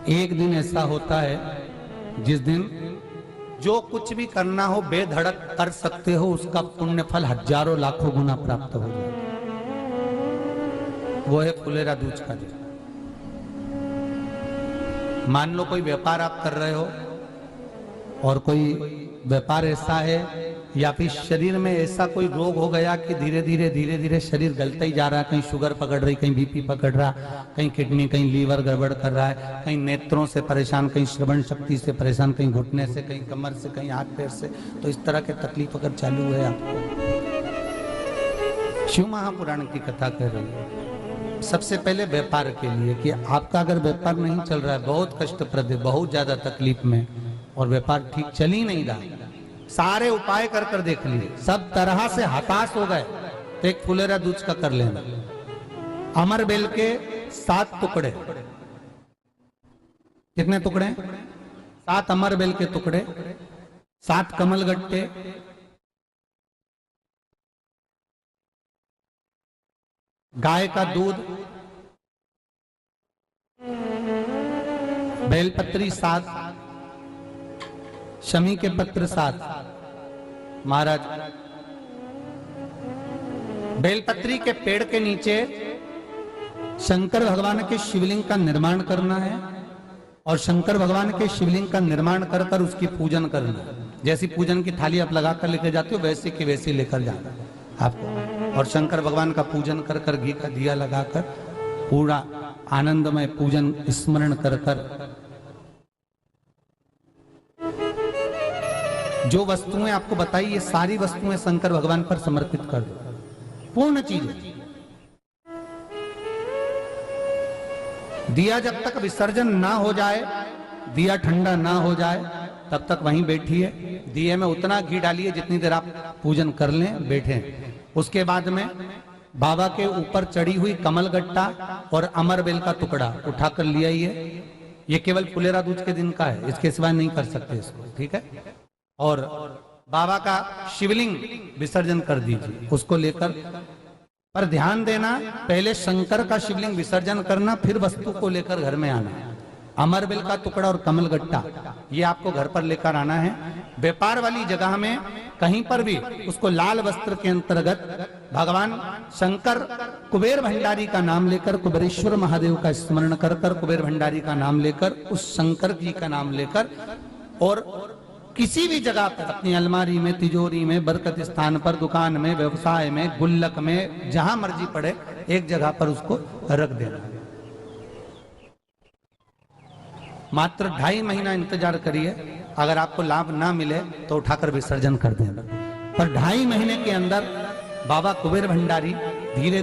एक दिन ऐसा होता है जिस दिन जो कुछ भी करना हो बेधड़क कर सकते हो, उसका पुण्य फल हजारों लाखों गुना प्राप्त हो जाए। वो है फुलेरा दूज का दिन। मान लो कोई व्यापार आप कर रहे हो और कोई व्यापार ऐसा है या फिर शरीर में ऐसा कोई रोग हो गया कि धीरे धीरे शरीर गलता ही जा रहा है। कहीं शुगर पकड़ रही, कहीं बीपी पकड़ रहा, कहीं किडनी, कहीं लीवर गड़बड़ कर रहा है, कहीं नेत्रों से परेशान, कहीं श्रवण शक्ति से परेशान, कहीं घुटने से, कहीं कमर से, कहीं हाथ पैर से। तो इस तरह के तकलीफ अगर चालू है आपको, शिव महापुराण की कथा कह रही है सबसे पहले व्यापार के लिए कि आपका अगर व्यापार नहीं चल रहा है, बहुत कष्टप्रद है, बहुत ज्यादा तकलीफ में, और व्यापार ठीक चल ही नहीं रहा, सारे उपाय कर कर देख लिए, सब तरह से हताश हो गए, तो एक फुलेरा दूज का कर लेना। अमर बेल के 7 टुकड़े, कितने टुकड़े? 7 अमर बेल के टुकड़े, 7 कमल गट्टे, गाय का दूध, बेलपत्री 7, शमी के पत्र 7। महाराज, बेलपत्री के पेड़ के नीचे शंकर भगवान के शिवलिंग का निर्माण करना है और शंकर भगवान के शिवलिंग का निर्माण कर कर उसकी पूजन करना है। जैसी पूजन की थाली आप लगा कर लेकर जाते हो वैसे की वैसे लेकर जाना आपको, और शंकर भगवान का पूजन कर कर, घी का दिया लगाकर पूरा आनंदमय पूजन स्मरण कर कर जो वस्तुएं आपको बताई, ये सारी वस्तुएं शंकर भगवान पर समर्पित कर दो, पूर्ण चीजें। दिया जब तक विसर्जन ना हो जाए, दिया ठंडा ना हो जाए, तब तक वहीं बैठिए। दिए में उतना घी डालिए जितनी देर आप पूजन कर लें, बैठे। उसके बाद में बाबा के ऊपर चढ़ी हुई कमल गट्टा और अमर बेल का टुकड़ा उठाकर ले आइए। ये केवल फुलेरा दूज के दिन का है, इसके सिवा नहीं कर सकते इसको, ठीक है। और बाबा का शिवलिंग विसर्जन कर दीजिए, उसको लेकर, पर ध्यान देना पहले शंकर का शिवलिंग विसर्जन करना, फिर वस्तु को लेकर घर में आना। अमर बेल का टुकड़ा और कमल गट्टा ये आपको घर पर लेकर आना है। व्यापार वाली जगह में कहीं पर भी उसको लाल वस्त्र के अंतर्गत भगवान शंकर कुबेर भंडारी का नाम लेकर, कुबेरेश्वर महादेव का स्मरण कर कर, कुबेर भंडारी का नाम लेकर, उस शंकर जी का नाम लेकर, और किसी भी जगह पर अपनी अलमारी में, तिजोरी में, बरकत स्थान पर, दुकान में, व्यवसाय में, गुल्लक में, जहां मर्जी पड़े एक जगह पर उसको रख देना। मात्र 2.5 महीना इंतजार करिए, अगर आपको लाभ ना मिले तो उठाकर विसर्जन कर देना। पर 2.5 महीने के अंदर बाबा कुबेर भंडारी धीरे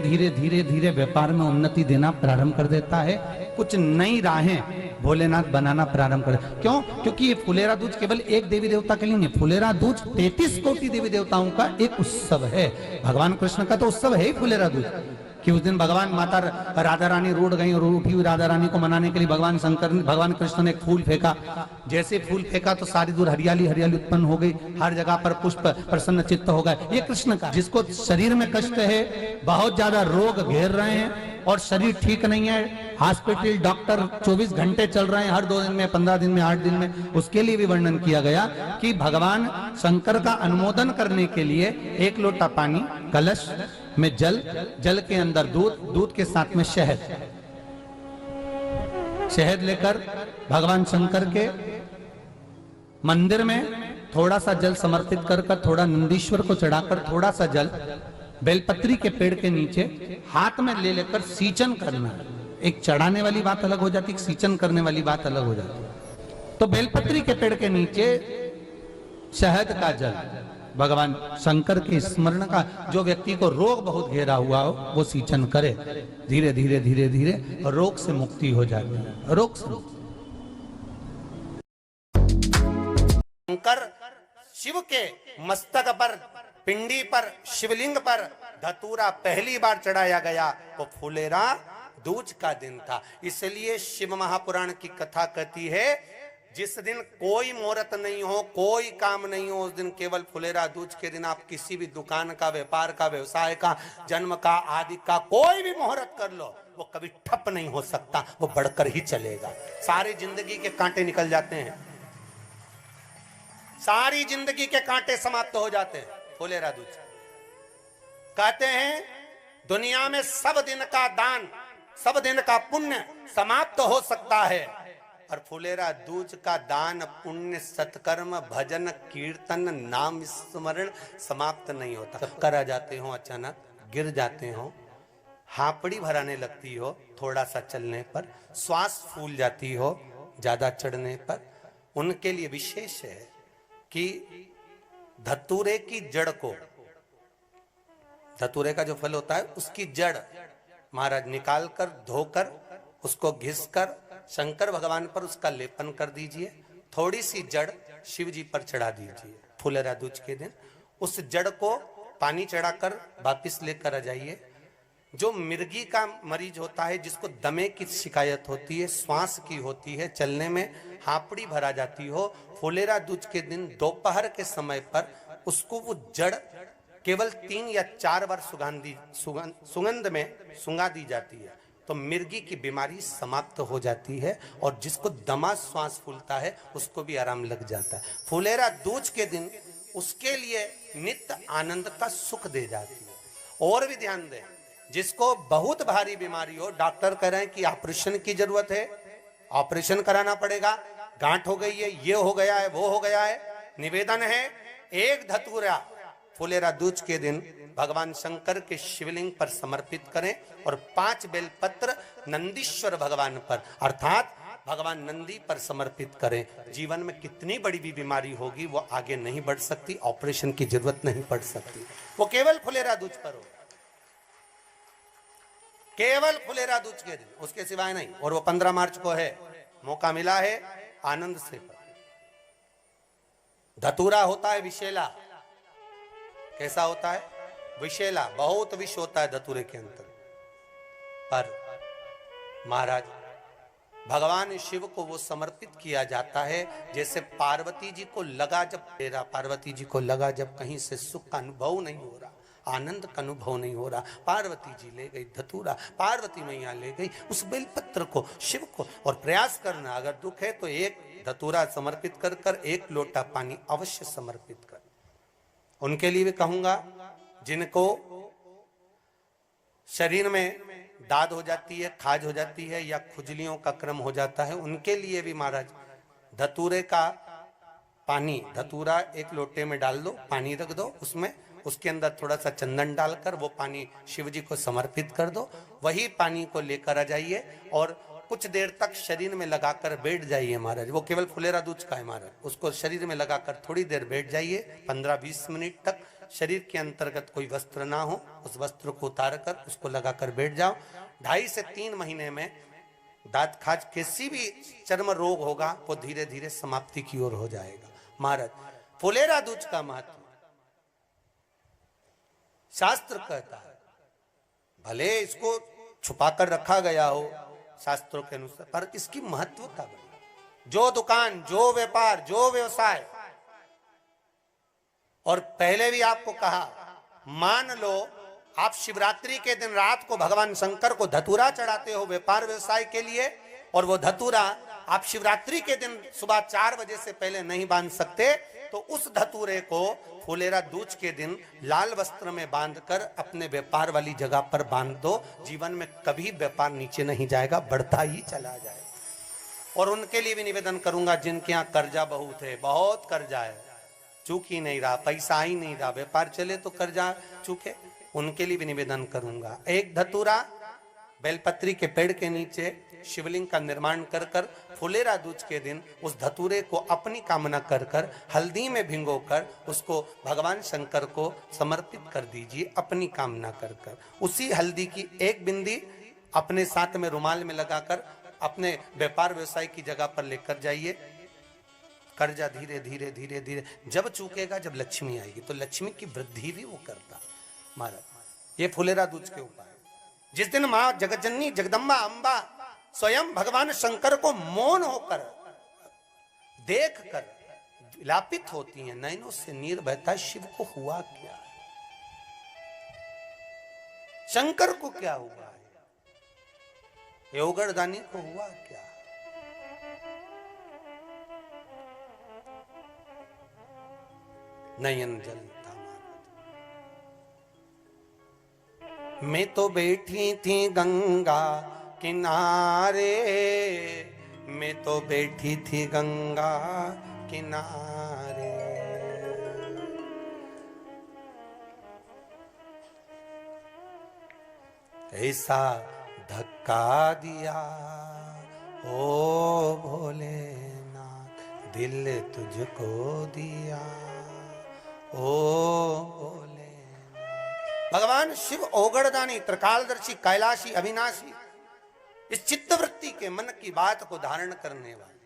धीरे व्यापार में उन्नति देना प्रारंभ कर देता है। कुछ नई राहें भोलेनाथ बनाना प्रारंभ कर। क्यों? क्योंकि ये फुलेरा दूज केवल एक देवी देवता के लिए नहीं, फुलेरा दूज 33 कोटि देवी देवताओं का एक उत्सव है। भगवान कृष्ण का तो उत्सव है ही फुलेरा दूज, कि उस दिन भगवान माता राधा रानी रूठ गई और उठी हुई राधा रानी को मनाने के लिए भगवान कृष्ण ने एक फूल फेंका। जैसे फूल फेंका तो सारी दूर हरियाली उत्पन्न हो गई, हर जगह पर पुष्प प्रसन्न चित्त हो गए। ये कृष्ण का, जिसको शरीर में कष्ट है, बहुत ज्यादा रोग घेर रहे हैं और शरीर ठीक नहीं है, हॉस्पिटल डॉक्टर 24 घंटे चल रहे हैं, हर 2 दिन में, 15 दिन में, 8 दिन में, उसके लिए भी वर्णन किया गया कि भगवान शंकर का अनुमोदन करने के लिए 1 लोटा पानी, कलश में जल के अंदर दूध के साथ में शहद लेकर भगवान शंकर के मंदिर में थोड़ा सा जल समर्पित कर थोड़ा नंदीश्वर को चढ़ाकर, थोड़ा सा जल बेलपत्री के पेड़ के नीचे हाथ में ले लेकर सींचन करना। एक चढ़ाने वाली बात अलग हो जाती, एक सींचन करने वाली बात अलग हो जाती। तो बेलपत्री के पेड़ के नीचे शहद का जल, भगवान शंकर के स्मरण का, जो व्यक्ति को रोग बहुत घेरा हुआ हो वो सींचन करे, धीरे धीरे रोग से मुक्ति हो जाती है। रोग से शंकर शिव के मस्तक पर, पिंडी पर, शिवलिंग पर धतूरा पहली बार चढ़ाया गया तो फुलेरा दूज का दिन था। इसलिए शिव महापुराण की कथा कहती है जिस दिन कोई मुहूर्त नहीं हो, कोई काम नहीं हो, उस दिन केवल फुलेरा दूज के दिन आप किसी भी दुकान का, व्यापार का, व्यवसाय का, जन्म का, आदि का कोई भी मुहूर्त कर लो, वो कभी ठप नहीं हो सकता, वो बढ़कर ही चलेगा। सारी जिंदगी के कांटे निकल जाते हैं, सारी जिंदगी के कांटे समाप्त हो जाते हैं। फुलेरा दूज कहते हैं दुनिया में सब दिन का दान, सब दिन का पुण्य समाप्त हो सकता है, और फुलेरा दूज का दान पुण्य सत्कर्म भजन कीर्तन नाम स्मरण समाप्त नहीं होता। चक्कर आ जाते हो, अचानक गिर जाते हो, हापड़ी भराने लगती हो थोड़ा सा चलने पर, श्वास फूल जाती हो ज्यादा चढ़ने पर, उनके लिए विशेष है कि धतूरे की जड़ को, धतूरे का जो फल होता है उसकी जड़ महाराज निकाल कर धोकर उसको घिसकर शंकर भगवान पर उसका लेपन कर दीजिए, थोड़ी सी जड़ शिव जी पर चढ़ा दीजिए। फुलेरा दूज के दिन उस जड़ को पानी चढ़ाकर वापिस लेकर आ जाइए। जो मिर्गी का मरीज होता है, जिसको दमे की शिकायत होती है, श्वास की होती है, चलने में हापड़ी भरा जाती हो, फुलेरा दूज के दिन दोपहर के समय पर उसको वो जड़ केवल 3 या 4 बार सुगंध में सुंगा दी जाती है, तो मिर्गी की बीमारी समाप्त हो जाती है, और जिसको दमा श्वास फूलता है उसको भी आराम लग जाता है। फुलेरा दूज के दिन उसके लिए नित्य आनंद का सुख दे जाती है। और भी ध्यान दें, जिसको बहुत भारी बीमारी हो, डॉक्टर कह रहे हैं कि ऑपरेशन की जरूरत है, ऑपरेशन कराना पड़ेगा, गांठ हो गई है, ये हो गया है, वो हो गया है, निवेदन है एक धतूरा फुलेरा दूज के दिन भगवान शंकर के शिवलिंग पर समर्पित करें, और 5 बेलपत्र नंदीश्वर भगवान पर अर्थात भगवान नंदी पर समर्पित करें। जीवन में कितनी बड़ी भी बीमारी होगी वो आगे नहीं बढ़ सकती, ऑपरेशन की जरूरत नहीं पड़ सकती, वो केवल फुलेरा दूज पर हो, केवल फुलेरा दूज के दिन, उसके सिवाय नहीं। और वो 15 मार्च को है, मौका मिला है, आनंद से। धतूरा होता है विषैला, कैसा होता है? विषैला, बहुत विष होता है धतूरे के अंदर। पर महाराज भगवान शिव को वो समर्पित किया जाता है, जैसे पार्वती जी को लगा, जब तेरा पार्वती जी को लगा जब कहीं से सुख का अनुभव नहीं हो रहा, आनंद का अनुभव नहीं हो रहा, पार्वती जी ले गई धतूरा, पार्वती मैया ले गई उस बेलपत्र को शिव को। और प्रयास करना, अगर दुख है तो एक धतूरा समर्पित कर कर 1 लोटा पानी अवश्य समर्पित कर। उनके लिए भी कहूंगा जिनको शरीर में दाद हो जाती है, खाज हो जाती है, या खुजलियों का क्रम हो जाता है, उनके लिए भी महाराज धतूरे का पानी, धतूरा 1 लोटे में डाल दो, पानी रख दो उसमें, उसके अंदर थोड़ा सा चंदन डालकर वो पानी शिव जी को समर्पित कर दो। वही पानी को लेकर आ जाइए और कुछ देर तक शरीर में लगाकर बैठ जाइए महाराज। वो केवल फुलेरा दूज का है महाराज, उसको शरीर में लगाकर थोड़ी देर बैठ जाइए, 15-20 मिनट तक। शरीर के अंतर्गत कोई वस्त्र ना हो, उस वस्त्र को उतार कर उसको लगाकर बैठ जाओ। 2.5 से 3 महीने में दांत खाज किसी भी चर्म रोग होगा वो धीरे धीरे समाप्ति की ओर हो जाएगा। महाराज फुलेरा दूज का महत्व शास्त्र कहता है, भले इसको छुपाकर रखा गया हो शास्त्रों के अनुसार, पर इसकी महत्वता बड़ी। जो दुकान, जो व्यापार, जो व्यवसाय, और पहले भी आपको कहा, मान लो आप शिवरात्रि के दिन रात को भगवान शंकर को धतूरा चढ़ाते हो व्यापार व्यवसाय के लिए, और वो धतूरा आप शिवरात्रि के दिन सुबह 4 बजे से पहले नहीं बांध सकते, तो उस धतूरे को फुलेरा दूज के दिन लाल वस्त्र में बांधकर अपने व्यापार वाली जगह पर बांध दो। जीवन में कभी व्यापार नीचे नहीं जाएगा, बढ़ता ही चला जाएगा। और उनके लिए भी निवेदन करूंगा जिनके यहाँ कर्जा बहुत है, बहुत कर्जा है, चूक ही नहीं रहा, पैसा ही नहीं रहा, व्यापार चले तो कर्जा चूके, उनके लिए भी निवेदन करूंगा। एक धतूरा बेलपत्री के पेड़ के नीचे शिवलिंग का निर्माण कर कर फुलेरा दूज के दिन उस धतूरे को अपनी कामना कर कर हल्दी में भिंगोकर उसको भगवान शंकर को समर्पित कर दीजिए अपनी कामना कर कर। उसी हल्दी की 1 बिंदी अपने साथ में रुमाल में लगाकर अपने व्यापार व्यवसाय की जगह पर लेकर जाइए। कर्जा धीरे धीरे धीरे धीरे जब चूकेगा, जब लक्ष्मी आएगी तो लक्ष्मी की वृद्धि भी वो करता। महाराज ये फुलेरा दूज के उपाय। जिस दिन मां जगतजननी जगदम्बा अंबा स्वयं भगवान शंकर को मौन होकर देख कर विलापित होती हैं, नैनों से नीर बहता, शिव को हुआ क्या है, शंकर को क्या हुआ है। ये उगड़दानी को हुआ क्या? नयन जलता मानवत। मैं तो बैठी थी गंगा किनारे, मैं तो बैठी थी गंगा किनारे, ऐसा धक्का दिया ओ भोलेनाथ, दिल तुझको दिया ओ भोलेनाथ। भगवान शिव ओगड़दानी, त्रिकालदर्शी, कैलाशी, अविनाशी, इस चित्तवृत्ति के मन की बात को धारण करने वाले।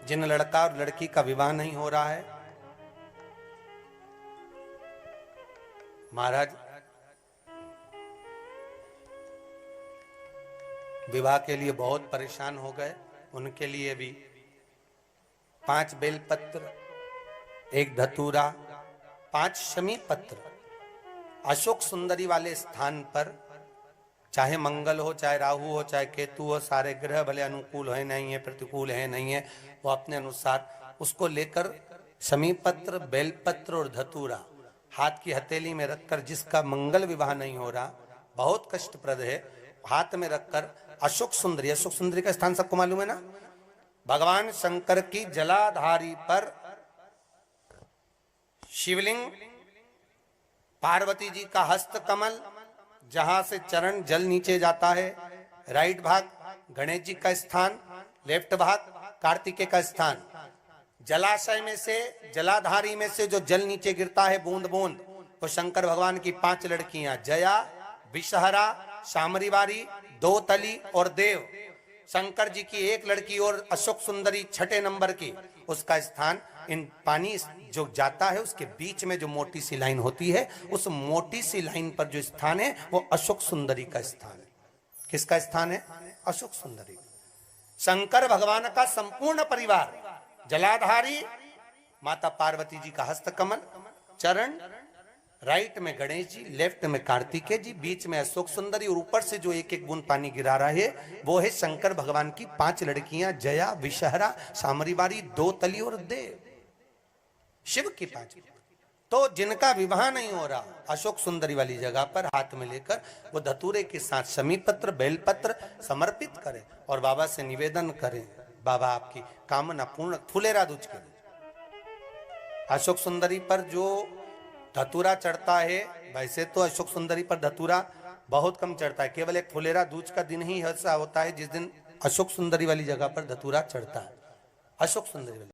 जिन लड़का और लड़की का विवाह नहीं हो रहा है, महाराज विवाह के लिए बहुत परेशान हो गए, उनके लिए भी 5 बेलपत्र, 1 धतूरा, 5 शमी पत्र अशोक सुंदरी वाले स्थान पर, चाहे मंगल हो, चाहे राहु हो, चाहे केतु हो, सारे ग्रह भले अनुकूल है नहीं है, प्रतिकूल है नहीं है, वो अपने अनुसार उसको लेकर शमी पत्र, बेलपत्र और धतूरा हाथ की हथेली में रखकर, जिसका मंगल विवाह नहीं हो रहा, बहुत कष्टप्रद है, हाथ में रखकर अशोक सुंदरी, अशोक सुंदरी का स्थान सबको मालूम है ना, भगवान शंकर की जलाधारी पर शिवलिंग, पार्वती जी का हस्त कमल, जहां से चरण जल नीचे जाता है, राइट भाग गणेश जी का स्थान, लेफ्ट भाग कार्तिकेय का स्थान। जलाशय में से, जलाधारी में से जो जल नीचे गिरता है बूंद बूंद, तो शंकर भगवान की 5 लड़कियां, जया, विषहरा, शामरीवारी, दोतली और देव। शंकर जी की 1 लड़की और अशोक सुंदरी 6 नंबर की, उसका स्थान, इन पानी जो जाता है उसके बीच में जो मोटी सी लाइन होती है, उस मोटी सी लाइन पर जो स्थान है वो अशोक सुंदरी का स्थान है। किसका स्थान है? अशोक सुंदरी। शंकर भगवान का संपूर्ण परिवार, जलाधारी माता पार्वती जी का हस्तकमल, चरण, राइट में गणेश जी, लेफ्ट में कार्तिकेय जी, बीच में अशोक सुंदरी, और ऊपर से जो 1-1 बूंद पानी गिरा रहा है वो है शंकर भगवान की 5 लड़कियां, जया, विषहरा, शामरीवारी, दोतली और देव। शिव की 5। तो जिनका विवाह नहीं हो रहा, अशोक सुंदरी वाली जगह पर हाथ में लेकर वो धतूरे के साथ शमी पत्र, बेलपत्र समर्पित करें और बाबा से निवेदन करें, बाबा आपकी कामना पूर्ण, फुलेरा दूज करें। अशोक सुंदरी पर जो धतूरा चढ़ता है, वैसे तो अशोक सुंदरी पर धतूरा बहुत कम चढ़ता है, केवल एक फुलेरा दूज का दिन ही ऐसा होता है जिस दिन अशोक सुंदरी वाली जगह पर धतूरा चढ़ता है। अशोक सुंदरी वाली